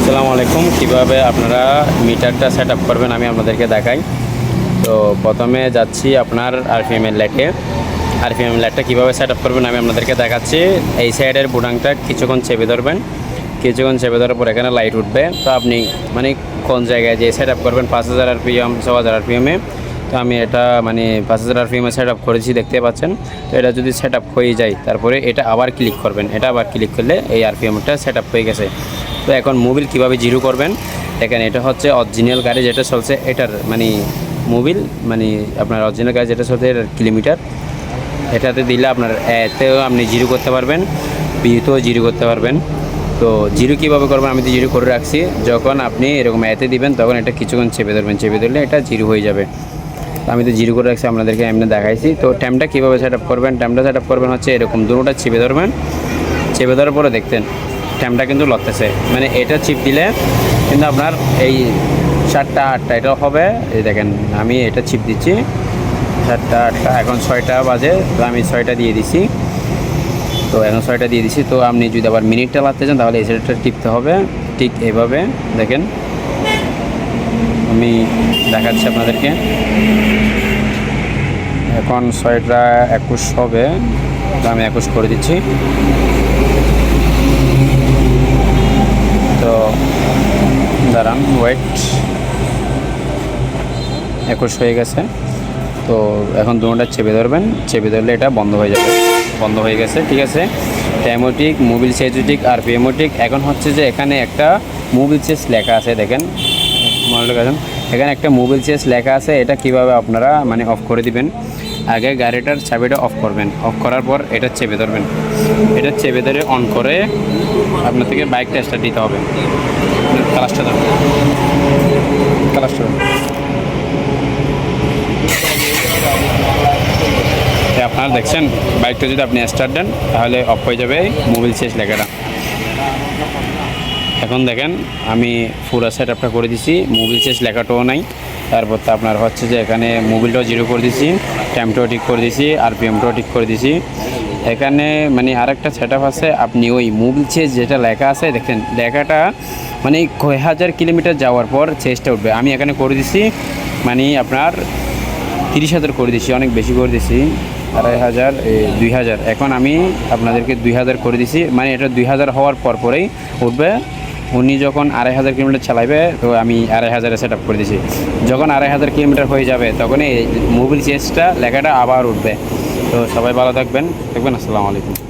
আসসালামু আলাইকুম। কীভাবে আপনারা মিটারটা সেট আপ করবেন আমি আপনাদেরকে দেখাই। তো প্রথমে যাচ্ছি আপনার আরপিএমের লাইটে। আরপিএম লাইটটা কীভাবে সেট আপ করবেন আমি আপনাদেরকে দেখাচ্ছি। এই সাইডের বুটাংটা কিছুক্ষণ চেপে ধরবেন। কিছুক্ষণ চেপে ধরার পর এখানে লাইট উঠবে। তো আপনি মানে কোন জায়গায় যে সেট আপ করবেন 5000 আরপিএম 6000 আরপিএমে। তো আমি এটা মানে 5000 আরপিএমে সেট আপ করেছি, দেখতে পাচ্ছেন। তো এটা যদি সেট আপ হয়ে যায় তারপরে এটা আবার ক্লিক করবেন। এটা আবার ক্লিক করলে এই আরপিএমটা সেট আপ হয়ে গেছে। তো এখন মোবিল কিভাবে জিরো করবেন দেখেন। এটা হচ্ছে অরিজিনাল গাড়ি যেটা চলছে এটার মানে মোবিল মানে আপনার অরিজিনাল গাড়ি যেটা চলছে এটার কিলোমিটার। এটাতে দিলে আপনার এতেও আপনি জিরো করতে পারবেন, বিতেও জিরো করতে পারবেন। তো জিরো কীভাবে করবেন আমি তো জিরো করে রাখছি। যখন আপনি এরকম এতে দিবেন তখন এটা কিছুক্ষণ চেপে ধরবেন, চেপে ধরলে এটা জিরো হয়ে যাবে। আমি তো জিরো করে রাখছি, আপনাদেরকে এমনি দেখাইছি। তো ট্যামটা কীভাবে সেট আপ করবেন, ট্যামটা সেট আপ করবেন হচ্ছে এরকম দুটোটা চেপে ধরবেন। চেপে ধরার পরে দেখতেন ট্যামটা কিন্তু লড়তেছে, মানে এটা চিপ দিলে কিন্তু আপনার এই 7টা 8টা এটাও হবে। এই দেখেন আমি এটা চিপ দিচ্ছি 7টা 8টা, এখন 6টা বাজে। তো আমি 6টা দিয়ে দিছি। তো এখন 6টা দিয়ে দিছি। তো আপনি যদি আবার মিনিটটা লাগতে চান তাহলে এই সাইডটা টিপতে হবে, ঠিক এভাবে দেখেন। আমি দেখাচ্ছি আপনাদেরকে। এখন 6টা 21 হবে, তো আমি 21 করে দিচ্ছি। তো দাঁড়ান, ওয়েট, 21 হয়ে গেছে। তো এখন দুটোটা চেপে ধরবেন, চেপে ধরলে এটা বন্ধ হয়ে যাবে। বন্ধ হয়ে গেছে, ঠিক আছে। টাইমোটিক, মোবিল সেজুটিক আর পিএমোটিক। এখন হচ্ছে যে এখানে একটা মোবিল চেস লেখা আছে, দেখেন মনে করেন এখানে একটা মোবিল চেস লেখা আছে। এটা কিভাবে আপনারা মানে অফ করে দিবেন, আগে গাড়িটার চাবিটা অফ করবেন। অফ করার পর এটা চেপে ধরবেন। এটা চেপে ধরে অন করে আপনার থেকে বাইকটা স্টার্ট দিতে হবে। ক্লাসটা ধরুন, ক্লাসটা ধরুন। আপনারা দেখছেন বাইকটা যদি আপনি স্টার্ট দেন তাহলে অফ হয়ে যাবে মোবিল চেস লেখাটা। এখন দেখেন আমি পুরো সেট আপটা করে দিছি, মোবিল চেস লেখাটাও নাই। তারপর তো আপনার হচ্ছে যে এখানে মোবিলটাও জিরো করে দিছি, টাইমটাও ঠিক করে দিছি, আরপিএমটাও ঠিক করে দিছি। এখানে মানে আরেকটা সেট আপ আছে, আপনি ওই মোবিল চেস যেটা লেখা আছে দেখেন লেখাটা মানে কয় হাজার কিলোমিটার যাওয়ার পর চেসটা উঠবে। আমি এখানে করে দিছি মানে আপনার 30,000 করে দিছি, অনেক বেশি করে দিছি, 2500 2000। এখন আমি আপনাদেরকে 2000 করে দিছি, মানে এটা 2000 হওয়ার পরেই উঠবে। উনি যখন 2500 কিলোমিটার চালাইবে তো আমি 2500 সেট আপ করে দিছি। যখন 2500 কিলোমিটার হয়ে যাবে তখন এই মোবিল চেসটা লেখাটা আবার উঠবে। তো সবাই ভালো থাকবেন। আসসালামু আলাইকুম।